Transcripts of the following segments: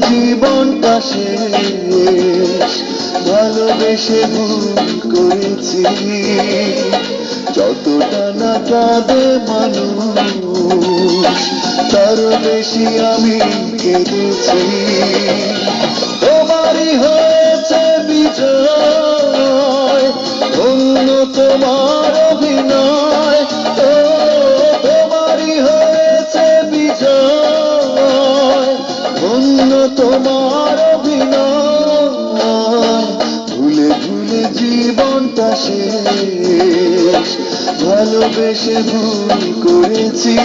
জীবনটা শেষ, ভালোবেসে ভুল করেছি। যতটা না কাঁদে মানুষ, তারও বেশি আমি কেঁদেছি। তোমারই হয়েছে বিজয়, অন্য তোমার অভিনয়। ও তোমারই হয়েছে বিজয়, অন্য তোমার অভিনয়। ভুলে ভুলে জীবনটা শেষ, ভালোবেসে ভুল করেছি।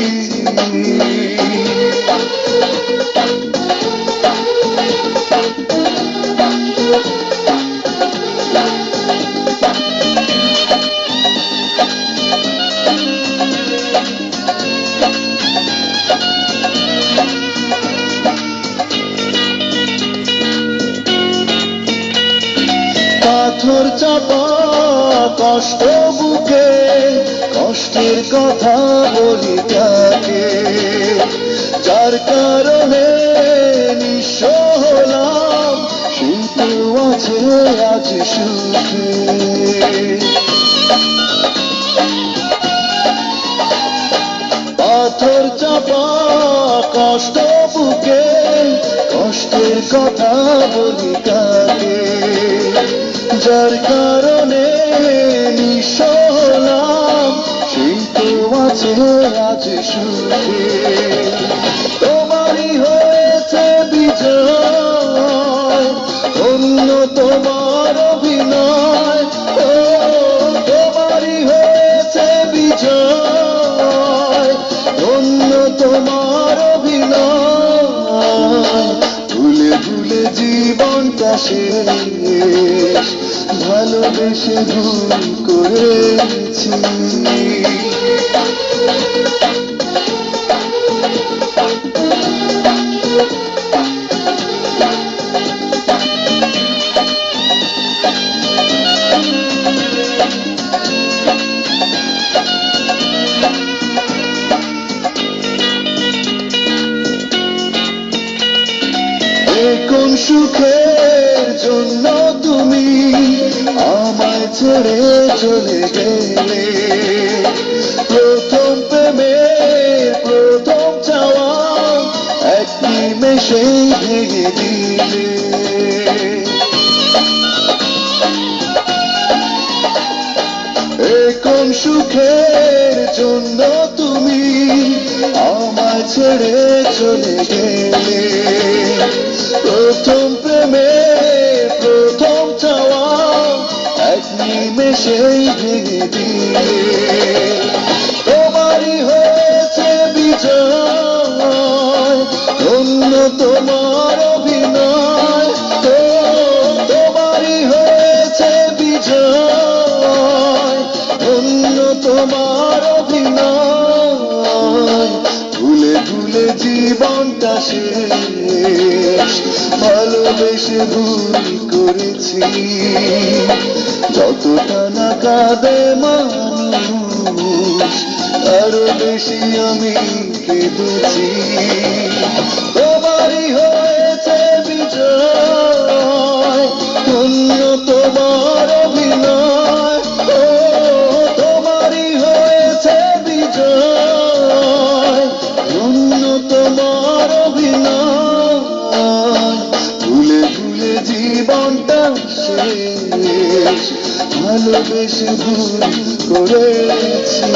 পাথর চাপা কষ্ট বুকে, কষ্টের কথা বলি তাকে, যার কারণে নিঃস্ব হলাম, কিন্তু আছে আজ সুখে। পাথর চাপা কষ্ট বুকে, কষ্টের কথা বলি কাকে, যার কারণে নিঃস্ব হলাম, কিন্তু আছে আজ সুখে। তোমারই হয়েছে বিজয়, অন্য তোমার অভিনয়। ও তোমারই হয়েছে বিজয়, অন্য তোমার অভিনয়। ভুলে ভুলে জীবনটা শেষ, ভালোবেসে ভুল করেছি। কোন সুখের জন্য তুমি আমায় ছেড়ে চলে গেলে, প্রথম প্রেমের প্রথম চাওয়া এক নিমেষেই ভেঙে দিলে। কোন সুখের জন্য তুমি আমায় ছেড়ে চলে গেলে, প্রথম প্রেমের প্রথম চাওয়া এক নিমেষেই ভেঙে দিলে। তোমারই হয়েছে বিজয়, অন্য তোমার অভিনয়। ও তোমারই হয়েছে বিজয়, অন্য তোমার অভিনয়। ভুলে ভুলে জীবনটা শেষ, ভালোবেসে ভুল করেছি। যতটা না কাঁদে মানুষ, আরো বেশি আমি কেঁদেছি। তোমারই হয়েছে বিজয়, অন্য তোমার অভিনয়। ও তোমারই হয়েছে বিজয়, অন্য তোমার অভিনয়। ভুলে ভুলে জীবনটা শেষ, ভালোবেসে ভুল করেছি।